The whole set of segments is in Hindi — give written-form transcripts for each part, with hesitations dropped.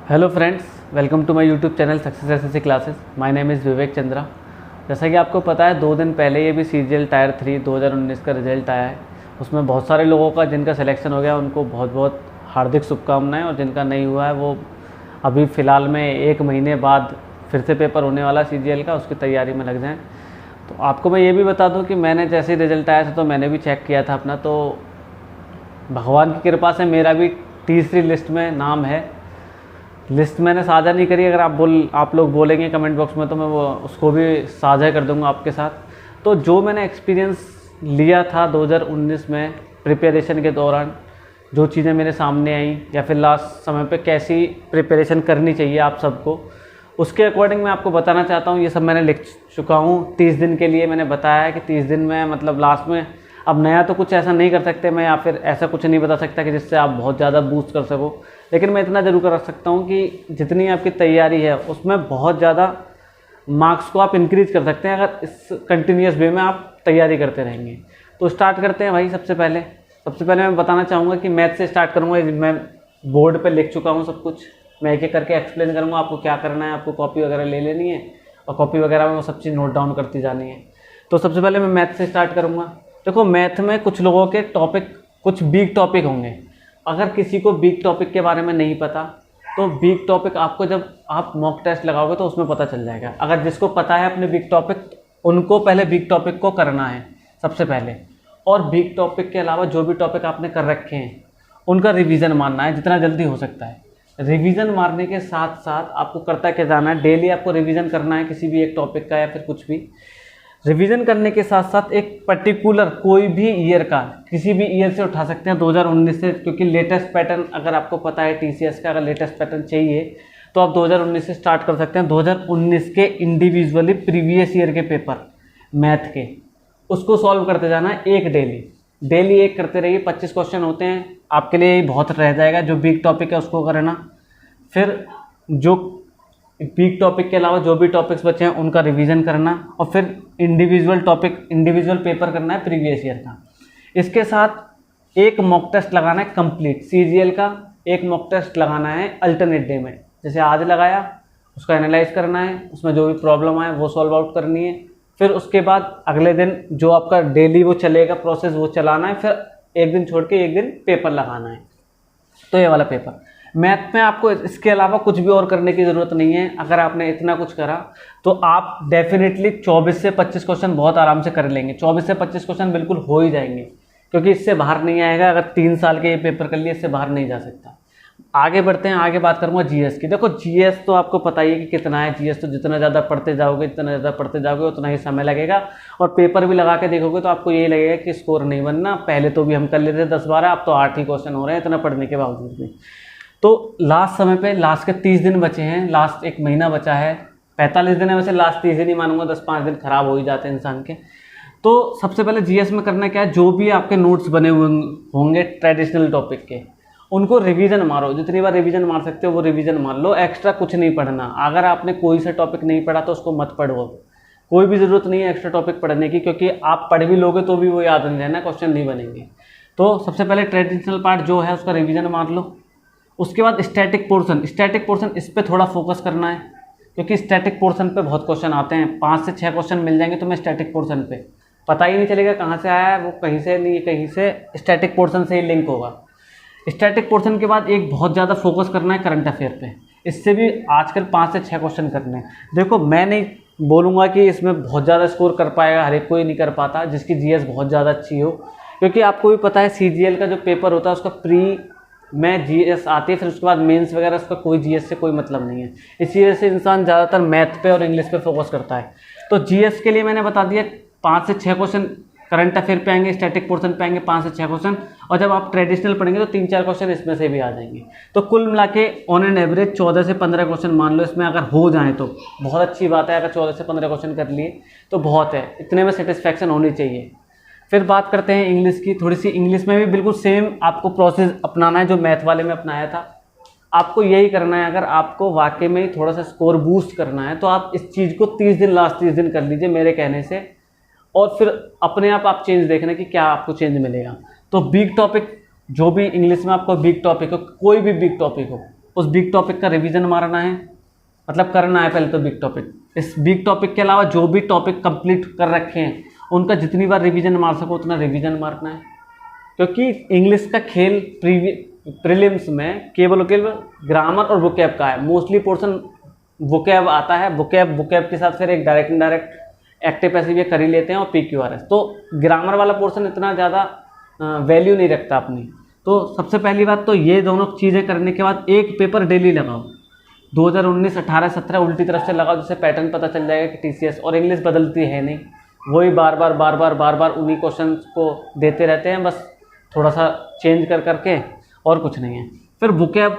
Hello friends, welcome to my YouTube channel success SSC classes. My name is Vivek Chandra. जैसा कि आपको पता है 2 दिन पहले ये भी सीजीएल टायर 3 2019 का रिजल्ट आया है। उसमें बहुत सारे लोगों का जिनका सिलेक्शन हो गया उनको बहुत बहुत हार्दिक शुभकामनाएं, और जिनका नहीं हुआ है वो अभी फ़िलहाल में 1 महीने बाद फिर से पेपर होने वाला सीजीएल का, उसकी तैयारी में लग जाएँ। तो आपको मैं ये भी बता दूँ कि मैंने जैसे ही रिजल्ट आया था तो मैंने भी चेक किया था अपना, तो भगवान की कृपा से मेरा भी तीसरी लिस्ट में नाम है। लिस्ट मैंने साझा नहीं करी, अगर आप लोग बोलेंगे कमेंट बॉक्स में तो मैं वो उसको भी साझा कर दूंगा आपके साथ। तो जो मैंने एक्सपीरियंस लिया था 2019 में प्रिपरेशन के दौरान, जो चीज़ें मेरे सामने आई या फिर लास्ट समय पे कैसी प्रिपरेशन करनी चाहिए आप सबको, उसके अकॉर्डिंग मैं आपको बताना चाहता हूँ। ये सब मैंने लिख चुका हूँ 30 दिन के लिए। मैंने बताया है कि 30 दिन में मतलब लास्ट में अब नया तो कुछ ऐसा नहीं कर सकते मैं, या फिर ऐसा कुछ नहीं बता सकता कि जिससे आप बहुत ज़्यादा बूस्ट कर सको, लेकिन मैं इतना ज़रूर कर सकता हूँ कि जितनी आपकी तैयारी है उसमें बहुत ज़्यादा मार्क्स को आप इंक्रीज कर सकते हैं अगर इस कंटिन्यूस वे में आप तैयारी करते रहेंगे। तो स्टार्ट करते हैं भाई। सबसे पहले मैं बताना चाहूँगा कि मैथ से स्टार्ट करूँगा। मैं बोर्ड पर लिख चुका हूँ सब कुछ, मैं एक एक करके एक्सप्लेन करूँगा आपको क्या करना है। आपको कॉपी वगैरह ले लेनी है और कॉपी वगैरह में वो सब चीज़ नोट डाउन करती जानी है। तो सबसे पहले मैं मैथ से स्टार्ट करूँगा। देखो, मैथ में कुछ लोगों के टॉपिक, कुछ वीक टॉपिक होंगे। अगर किसी को वीक टॉपिक के बारे में नहीं पता तो वीक टॉपिक आपको जब आप मॉक टेस्ट लगाओगे तो उसमें पता चल जाएगा। अगर जिसको पता है अपने वीक टॉपिक, उनको पहले वीक टॉपिक को करना है सबसे पहले, और वीक टॉपिक के अलावा जो भी टॉपिक आपने कर रखे हैं उनका रिवीजन मारना है जितना जल्दी हो सकता है। रिवीजन मारने के साथ साथ आपको करता क्या जाना है, डेली आपको रिवीजन करना है किसी भी एक टॉपिक का या फिर कुछ भी। रिवीजन करने के साथ साथ एक पर्टिकुलर कोई भी ईयर का, किसी भी ईयर से उठा सकते हैं 2019 से, क्योंकि लेटेस्ट पैटर्न अगर आपको पता है टीसीएस का, अगर लेटेस्ट पैटर्न चाहिए तो आप 2019 से स्टार्ट कर सकते हैं। 2019 के इंडिविजुअली प्रीवियस ईयर के पेपर मैथ के, उसको सॉल्व करते जाना है एक डेली एक करते रहिए। 25 क्वेश्चन होते हैं, आपके लिए बहुत रह जाएगा। जो वीक टॉपिक है उसको करना, फिर जो वीक टॉपिक के अलावा जो भी टॉपिक्स बचे हैं उनका रिवीजन करना, और फिर इंडिविजुअल पेपर करना है प्रीवियस ईयर का। इसके साथ एक मॉक टेस्ट लगाना है कंप्लीट सीजीएल का। एक मॉक टेस्ट लगाना है अल्टरनेट डे में, जैसे आज लगाया उसका एनालाइज करना है, उसमें जो भी प्रॉब्लम आए वो सॉल्व आउट करनी है। फिर उसके बाद अगले दिन जो आपका डेली वो चलेगा प्रोसेस वो चलाना है, फिर एक दिन छोड़ के एक दिन पेपर लगाना है। तो ये वाला पेपर मैथ में आपको इसके अलावा कुछ भी और करने की ज़रूरत नहीं है। अगर आपने इतना कुछ करा तो आप डेफिनेटली 24 से 25 क्वेश्चन बहुत आराम से कर लेंगे। 24 से 25 क्वेश्चन बिल्कुल हो ही जाएंगे, क्योंकि इससे बाहर नहीं आएगा। अगर 3 साल के ये पेपर कर लिए, इससे बाहर नहीं जा सकता। आगे बढ़ते हैं, आगे बात करूँगा जीएस की। देखो, जीएस तो आपको पता ही है कि कितना है। जीएस तो जितना ज़्यादा पढ़ते जाओगे उतना ही समय लगेगा, और पेपर भी लगा के देखोगे तो आपको यही लगेगा कि स्कोर नहीं बनना। पहले तो भी हम कर लेते थे 10-12, अब तो 8 ही क्वेश्चन हो रहे हैं इतना पढ़ने के बावजूद भी। तो लास्ट समय पे लास्ट के 30 दिन बचे हैं, लास्ट 1 महीना बचा है। 45 दिन है वैसे, लास्ट 30 दिन ही मानूंगा, 10-5 दिन खराब हो ही जाते हैं इंसान के। तो सबसे पहले जीएस में करना क्या है, जो भी आपके नोट्स बने हुए होंगे ट्रेडिशनल टॉपिक के, उनको रिवीजन मारो। जितनी बार रिवीजन मार सकते हो वो रिवीजन मार लो, एक्स्ट्रा कुछ नहीं पढ़ना। अगर आपने कोई सा टॉपिक नहीं पढ़ा तो उसको मत पढ़ो, कोई भी ज़रूरत नहीं है एक्स्ट्रा टॉपिक पढ़ने की, क्योंकि आप पढ़ भी लोगे तो भी वो याद नहीं रहना, क्वेश्चन नहीं बनेंगे। तो सबसे पहले ट्रेडिशनल पार्ट जो है उसका रिवीजन मार लो। उसके बाद स्टैटिक पोर्शन इस पे थोड़ा फोकस करना है, क्योंकि स्टैटिक पोर्शन पे बहुत क्वेश्चन आते हैं। 5 से 6 क्वेश्चन मिल जाएंगे तुम्हें स्टैटिक पोर्शन पे, पता ही नहीं चलेगा कहाँ से आया है वो, कहीं से नहीं, कहीं से स्टैटिक पोर्शन से ही लिंक होगा। स्टैटिक पोर्शन के बाद एक बहुत ज़्यादा फोकस करना है करंट अफेयर पे। इससे भी आजकल 5 से 6 क्वेश्चन करने हैं। देखो, मैं नहीं बोलूँगा कि इसमें बहुत ज़्यादा स्कोर कर पाएगा, हर एक कोई नहीं कर पाता जिसकी जीएस बहुत ज़्यादा अच्छी हो, क्योंकि आपको भी पता है सीजीएल का जो पेपर होता है उसका प्री में जीएस आती है, फिर उसके बाद मेंस वगैरह, उसका कोई जीएस से कोई मतलब नहीं है। इसी वजह से इंसान ज़्यादातर मैथ पे और इंग्लिश पे फोकस करता है। तो जीएस के लिए मैंने बता दिया 5 से 6 क्वेश्चन करंट अफेयर पे आएंगे, स्टैटिक पोर्शन पे आएंगे 5 से 6 क्वेश्चन, और जब आप ट्रेडिशनल पढ़ेंगे तो 3-4 क्वेश्चन इसमें से भी आ जाएंगे। तो कुल मिला के ऑन एन एवरेज 14 से 15 क्वेश्चन मान लो इसमें अगर हो जाए तो बहुत अच्छी बात है। अगर 14 से 15 क्वेश्चन कर लिए तो बहुत है, इतने में सेटिस्फैक्शन होनी चाहिए। फिर बात करते हैं इंग्लिश की। थोड़ी सी इंग्लिश में भी बिल्कुल सेम आपको प्रोसेस अपनाना है जो मैथ वाले में अपनाया था। आपको यही करना है, अगर आपको वाकई में थोड़ा सा स्कोर बूस्ट करना है तो आप इस चीज़ को 30 दिन, लास्ट 30 दिन कर लीजिए मेरे कहने से, और फिर अपने आप चेंज देखना कि क्या आपको चेंज मिलेगा। तो वीक टॉपिक, जो भी इंग्लिश में आपको वीक टॉपिक हो, कोई भी वीक टॉपिक हो, उस बिग टॉपिक का रिवीजन मारना है, मतलब करना है पहले तो बिग टॉपिक। इस बिग टॉपिक के अलावा जो भी टॉपिक कंप्लीट कर रखे हैं उनका जितनी बार रिवीजन मार सको उतना रिवीजन मारना है, क्योंकि इंग्लिश का खेल प्रीलिम्स में केवल ग्रामर और वोकैब का है। मोस्टली पोर्शन वोकैब आता है, वोकैब के साथ फिर एक डायरेक्ट इनडायरेक्ट एक्टिव पैसिव ये कर ही लेते हैं और PQRS। तो ग्रामर वाला पोर्शन इतना ज़्यादा वैल्यू नहीं रखता अपनी। तो सबसे पहली बात तो ये दोनों चीज़ें करने के बाद एक पेपर डेली लगाओ, 2019, 18, 17 उल्टी तरफ से लगाओ, जिससे पैटर्न पता चल जाएगा कि TCS और इंग्लिश बदलती है नहीं, वही बार बार उन्हीं क्वेश्चन को देते रहते हैं, बस थोड़ा सा चेंज कर करके, और कुछ नहीं है। फिर वोकैब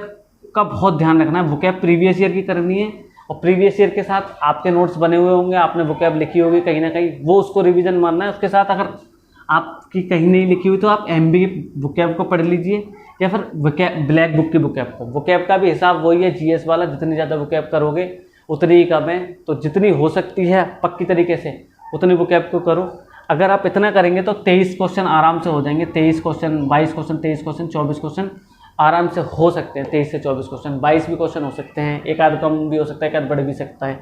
का बहुत ध्यान रखना है, वोकैब प्रीवियस ईयर की करनी है और प्रीवियस ईयर के साथ आपके नोट्स बने हुए होंगे, आपने वोकैब लिखी होगी कहीं ना कहीं, वो उसको रिवीजन मारना है। उसके साथ अगर आपकी कहीं नहीं लिखी हुई तो आप MB वोकैब को पढ़ लीजिए या फिर ब्लैक बुक की वोकैब को। वोकैब का भी हिसाब वही है GS वाला, जितनी ज़्यादा वोकैब करोगे उतनी ही कम है, तो जितनी हो सकती है पक्की तरीके से उतनी वोकैब को करो। अगर आप इतना करेंगे तो 23 क्वेश्चन आराम से हो जाएंगे, 23 क्वेश्चन, 22 क्वेश्चन, 23 क्वेश्चन, 24 क्वेश्चन आराम से हो सकते हैं। 23 से 24 क्वेश्चन, 22 भी क्वेश्चन हो सकते हैं, एक आध कम भी हो सकता है, एक आध बढ़ भी सकता है।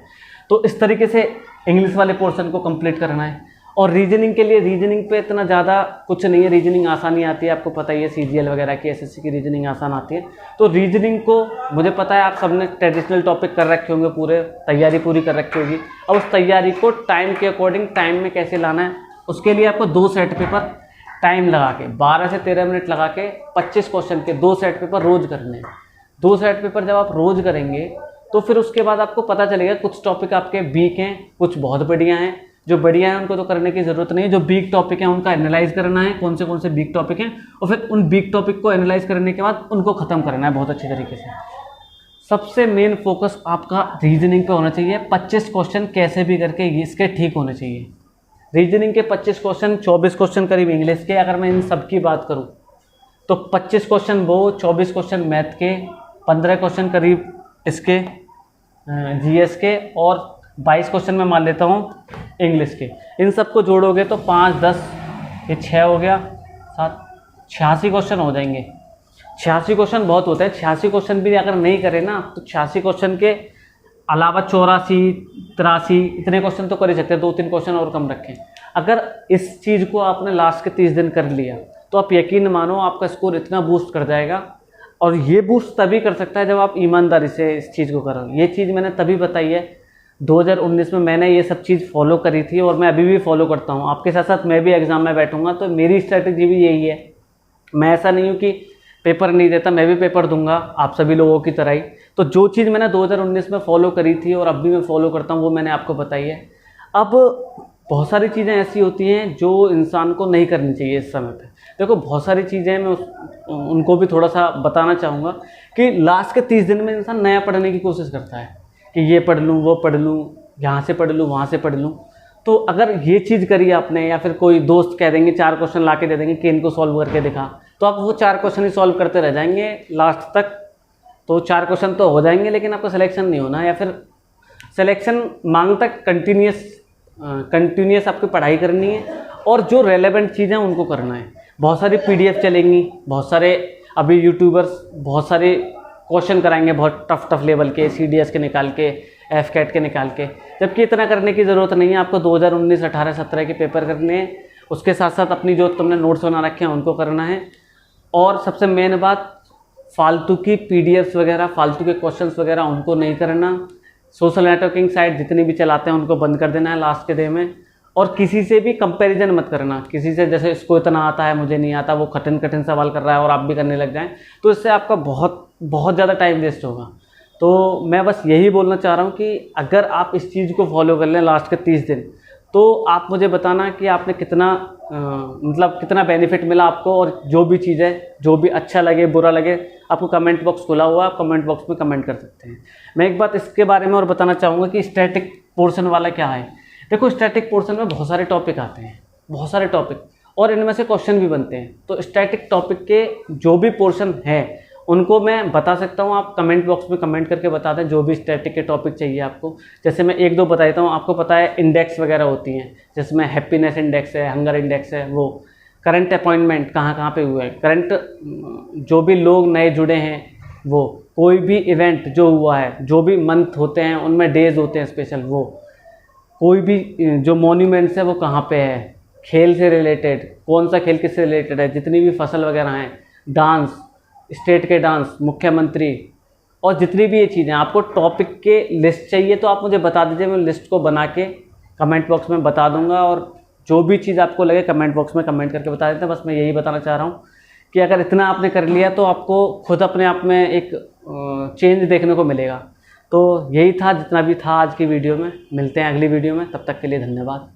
तो इस तरीके से इंग्लिश वाले पोर्शन को कंप्लीट करना है। और रीजनिंग के लिए, रीजनिंग पे इतना ज़्यादा कुछ नहीं है, रीजनिंग आसानी आती है, आपको पता ही है, CGL वगैरह की, SSC की रीजनिंग आसान आती है। तो रीजनिंग को मुझे पता है आप सबने ट्रेडिशनल टॉपिक कर रखे होंगे, पूरे तैयारी पूरी कर रखी होगी। अब उस तैयारी को टाइम के अकॉर्डिंग टाइम में कैसे लाना है, उसके लिए आपको 2 सेट पेपर टाइम लगा के 12 से 13 मिनट लगा के 25 क्वेश्चन के 2 सेट पेपर रोज करने हैं। 2 सेट पेपर जब आप रोज करेंगे तो फिर उसके बाद आपको पता चलेगा कुछ टॉपिक आपके वीक हैं, कुछ बहुत बढ़िया हैं। जो बढ़िया हैं उनको तो करने की ज़रूरत नहीं है, जो वीक टॉपिक हैं उनका एनालाइज करना है, कौन से वीक टॉपिक हैं, और फिर उन वीक टॉपिक को एनालाइज करने के बाद उनको ख़त्म करना है बहुत अच्छी तरीके से। सबसे मेन फोकस आपका रीजनिंग पे होना चाहिए। 25 क्वेश्चन कैसे भी करके इसके ठीक होने चाहिए। रीजनिंग के 25 क्वेश्चन, 24 क्वेश्चन करीब इंग्लिश के, अगर मैं इन सब की बात करूं तो 25 क्वेश्चन वो, 24 क्वेश्चन मैथ के, 15 क्वेश्चन करीब इसके GS के, और 22 क्वेश्चन मैं मान लेता हूं इंग्लिश के। इन सबको जोड़ोगे तो 5, 10, ये 6 हो गया, 7, 86 क्वेश्चन हो जाएंगे। 86 क्वेश्चन बहुत होते हैं। 86 क्वेश्चन भी अगर नहीं करें ना तो 86 क्वेश्चन के अलावा 84, 83 इतने क्वेश्चन तो कर ही सकते हैं, 2-3 क्वेश्चन और कम रखें। अगर इस चीज़ को आपने लास्ट के 30 दिन कर लिया तो आप यकीन मानो आपका स्कोर इतना बूस्ट कर जाएगा। और ये बूस्ट तभी कर सकता है जब आप ईमानदारी से इस चीज़ को करो। ये चीज़ मैंने तभी बताई है, 2019 में मैंने ये सब चीज़ फॉलो करी थी और मैं अभी भी फॉलो करता हूँ। आपके साथ साथ मैं भी एग्ज़ाम में बैठूंगा तो मेरी स्ट्रैटेजी भी यही है। मैं ऐसा नहीं हूँ कि पेपर नहीं देता, मैं भी पेपर दूंगा आप सभी लोगों की तरह ही। तो जो चीज़ मैंने 2019 में फॉलो करी थी और अब भी मैं फॉलो करता हूँ वो मैंने आपको बताई है। अब बहुत सारी चीज़ें ऐसी होती हैं जो इंसान को नहीं करनी चाहिए इस समय पे। देखो बहुत सारी चीज़ें मैं उनको भी थोड़ा सा बताना चाहूँगा कि लास्ट के 30 दिन में इंसान नया पढ़ने की कोशिश करता है कि ये पढ़ लूँ, वो पढ़ लूँ, यहाँ से पढ़ लूँ, वहाँ से पढ़ लूँ। तो अगर ये चीज़ करी आपने, या फिर कोई दोस्त कह देंगे 4 क्वेश्चन ला के दे देंगे कि इनको सॉल्व करके दिखा, तो आप वो 4 क्वेश्चन ही सॉल्व करते रह जाएंगे लास्ट तक। तो 4 क्वेश्चन तो हो जाएंगे लेकिन आपका सिलेक्शन नहीं होना, या फिर सिलेक्शन मांग तक कंटिन्यूस आपकी पढ़ाई करनी है और जो रेलेवेंट चीज़ें उनको करना है। बहुत सारी PDF चलेंगी, बहुत सारे अभी यूट्यूबर्स बहुत सारे क्वेश्चन कराएंगे बहुत टफ लेवल के, CDS के निकाल के, FCAT के निकाल के, जबकि इतना करने की ज़रूरत नहीं है। आपको 2019, 18, 17 के पेपर करने हैं, उसके साथ साथ अपनी जो तुमने नोट्स बना रखे हैं उनको करना है। और सबसे मेन बात, फालतू की PDFs वगैरह, फालतू के क्वेश्चंस वगैरह उनको नहीं करना। सोशल नेटवर्किंग साइट जितनी भी चलाते हैं उनको बंद कर देना है लास्ट के डे में। और किसी से भी कंपैरिजन मत करना, किसी से जैसे इसको इतना आता है मुझे नहीं आता, वो कठिन सवाल कर रहा है और आप भी करने लग जाएं, तो इससे आपका बहुत ज़्यादा टाइम वेस्ट होगा। तो मैं बस यही बोलना चाह रहा हूँ कि अगर आप इस चीज़ को फॉलो कर लें लास्ट के 30 दिन, तो आप मुझे बताना कि आपने कितना बेनिफिट मिला आपको। और जो भी चीज़ है, जो भी अच्छा लगे बुरा लगे, आपको कमेंट बॉक्स खुला हुआ है, आप कमेंट बॉक्स में कमेंट कर सकते हैं। मैं एक बात इसके बारे में और बताना चाहूँगा कि स्टैटिक पोर्शन वाला क्या है। देखो स्टैटिक पोर्शन में बहुत सारे टॉपिक आते हैं, बहुत सारे टॉपिक, और इनमें से क्वेश्चन भी बनते हैं। तो स्टैटिक टॉपिक के जो भी पोर्शन है उनको मैं बता सकता हूँ, आप कमेंट बॉक्स में कमेंट करके बता दें जो भी स्टैटिक के टॉपिक चाहिए आपको। जैसे मैं 1-2 बता देता हूँ। आपको पता है इंडेक्स वगैरह होती हैं, जिसमें हैप्पीनेस इंडेक्स है, हंगर इंडेक्स है, वो करंट अपॉइंटमेंट कहाँ पे हुआ है, करंट जो भी लोग नए जुड़े हैं वो कोई भी इवेंट जो हुआ है, जो भी मंथ होते हैं उनमें डेज होते हैं स्पेशल, वो कोई भी जो मॉन्यूमेंट्स है वो कहाँ पे है, खेल से रिलेटेड कौन सा खेल किससे रिलेटेड है, जितनी भी फसल वगैरह हैं, डांस, स्टेट के डांस, मुख्यमंत्री, और जितनी भी ये चीज़ें, आपको टॉपिक के लिस्ट चाहिए तो आप मुझे बता दीजिए, मैं लिस्ट को बना के कमेंट बॉक्स में बता दूंगा। और जो भी चीज़ आपको लगे कमेंट बॉक्स में कमेंट करके बता देते हैं। बस मैं यही बताना चाह रहा हूँ कि अगर इतना आपने कर लिया तो आपको खुद अपने आप में एक चेंज देखने को मिलेगा। तो यही था, जितना भी था आज की वीडियो में। मिलते हैं अगली वीडियो में, तब तक के लिए धन्यवाद।